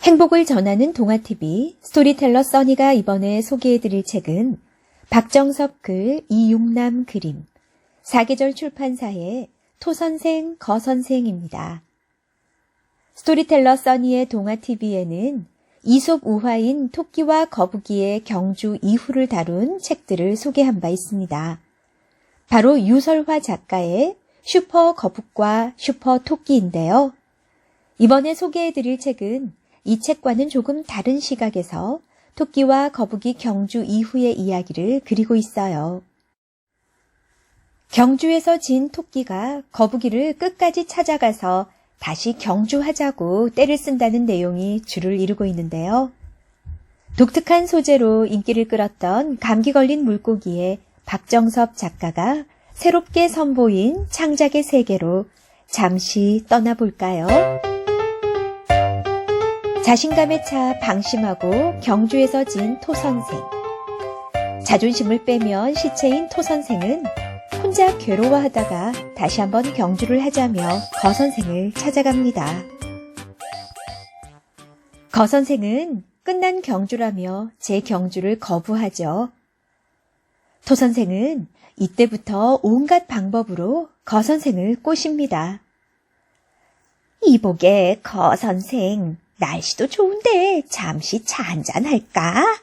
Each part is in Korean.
행복을 전하는 동화TV 스토리텔러 써니가 이번에 소개해드릴 책은 박정섭 글, 이용남 그림, 사계절 출판사의 토선생, 거선생입니다. 스토리텔러 써니의 동화TV에는 이솝 우화인 토끼와 거북이의 경주 이후를 다룬 책들을 소개한 바 있습니다. 바로 유설화 작가의 슈퍼 거북과 슈퍼 토끼인데요. 이번에 소개해드릴 책은 이 책과는 조금 다른 시각에서 토끼와 거북이 경주 이후의 이야기를 그리고 있어요. 경주에서 진 토끼가 거북이를 끝까지 찾아가서 다시 경주하자고 떼를 쓴다는 내용이 줄을 이루고 있는데요. 독특한 소재로 인기를 끌었던 감기 걸린 물고기의 박정섭 작가가 새롭게 선보인 창작의 세계로 잠시 떠나볼까요? 자신감에 차 방심하고 경주에서 진 토선생. 자존심을 빼면 시체인 토선생은 혼자 괴로워하다가 다시 한번 경주를 하자며 거선생을 찾아갑니다. 거선생은 끝난 경주라며 제 경주를 거부하죠. 토선생은 이때부터 온갖 방법으로 거선생을 꼬십니다. 이보게 거선생, 날씨도 좋은데 잠시 차 한잔 할까?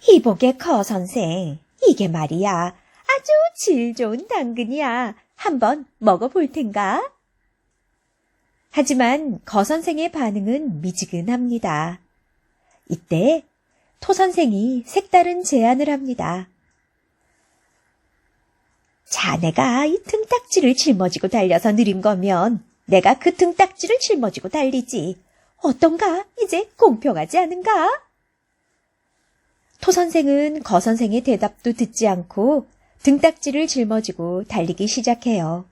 이보게 거선생, 이게 말이야 아주 질 좋은 당근이야. 한번 먹어볼 텐가? 하지만 거선생의 반응은 미지근합니다. 이때 토선생이 색다른 제안을 합니다. 자네가 이 등딱지를 짊어지고 달려서 느린 거면 내가 그 등딱지를 짊어지고 달리지. 어떤가? 이제 공평하지 않은가? 토선생은 거선생의 대답도 듣지 않고 등딱지를 짊어지고 달리기 시작해요.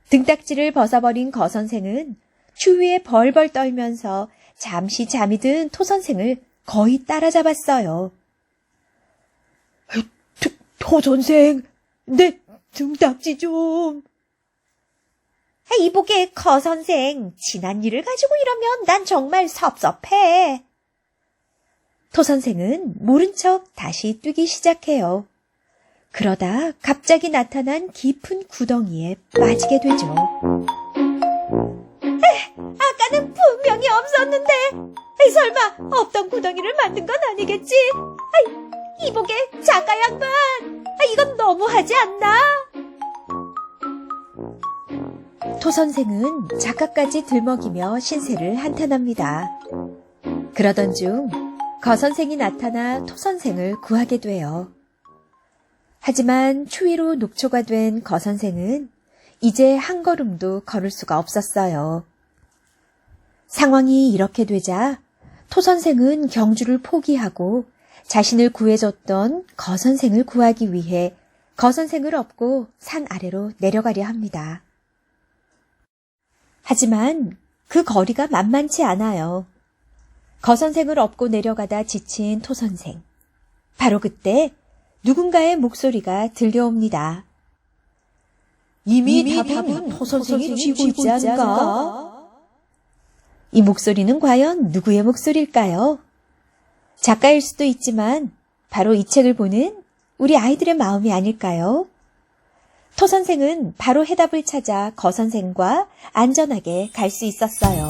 등딱지를 벗어버린 거선생은 추위에 벌벌 떨면서 잠시 잠이 든 토선생을 거의 따라잡았어요. 토선생, 내 등딱지 좀. 이보게 거선생, 지난 일을 가지고 이러면 난 정말 섭섭해. 토선생은 모른 척 다시 뛰기 시작해요. 그러다 갑자기 나타난 깊은 구덩이에 빠지게 되죠. 아까는 분명히 없었는데 설마 없던 구덩이를 만든 건 아니겠지? 이보게 작가 양반, 이건 너무하지 않나? 토선생은 작가까지 들먹이며 신세를 한탄합니다. 그러던 중 거선생이 나타나 토선생을 구하게 돼요. 하지만 추위로 녹초가 된 거선생은 이제 한 걸음도 걸을 수가 없었어요. 상황이 이렇게 되자 토선생은 경주를 포기하고 자신을 구해줬던 거선생을 구하기 위해 거선생을 업고 산 아래로 내려가려 합니다. 하지만 그 거리가 만만치 않아요. 거선생을 업고 내려가다 지친 토선생. 바로 그때 누군가의 목소리가 들려옵니다. 이미 답은 토선생이 쥐고 있지 않은가? 이 목소리는 과연 누구의 목소리일까요? 작가일 수도 있지만 바로 이 책을 보는 우리 아이들의 마음이 아닐까요? 토선생은 바로 해답을 찾아 거선생과 안전하게 갈 수 있었어요.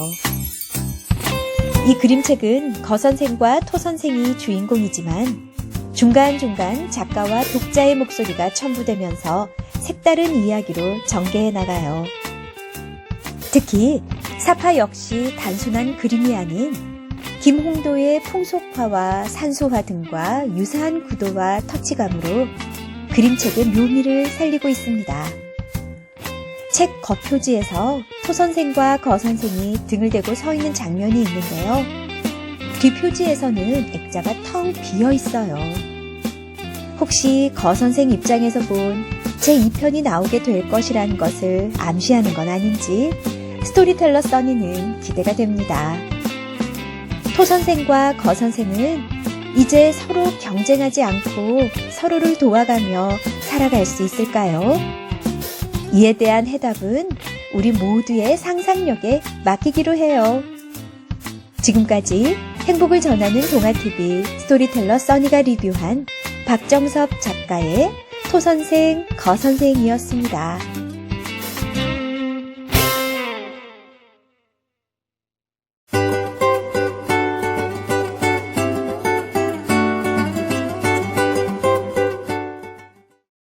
이 그림책은 거선생과 토선생이 주인공이지만 중간중간 작가와 독자의 목소리가 첨부되면서 색다른 이야기로 전개해 나가요. 특히 사파 역시 단순한 그림이 아닌 김홍도의 풍속화와 산소화 등과 유사한 구도와 터치감으로 그림책의 묘미를 살리고 있습니다. 책 겉표지에서 토선생과 거선생이 등을 대고 서 있는 장면이 있는데요. 뒷표지에서는 액자가 텅 비어 있어요. 혹시 거선생 입장에서 본 제2편이 나오게 될 것이라는 것을 암시하는 건 아닌지 스토리텔러 써니는 기대가 됩니다. 토선생과 거선생은 이제 서로 경쟁하지 않고 서로를 도와가며 살아갈 수 있을까요? 이에 대한 해답은 우리 모두의 상상력에 맡기기로 해요. 지금까지 행복을 전하는 동화TV 스토리텔러 써니가 리뷰한 박정섭 작가의 토선생, 거선생이었습니다.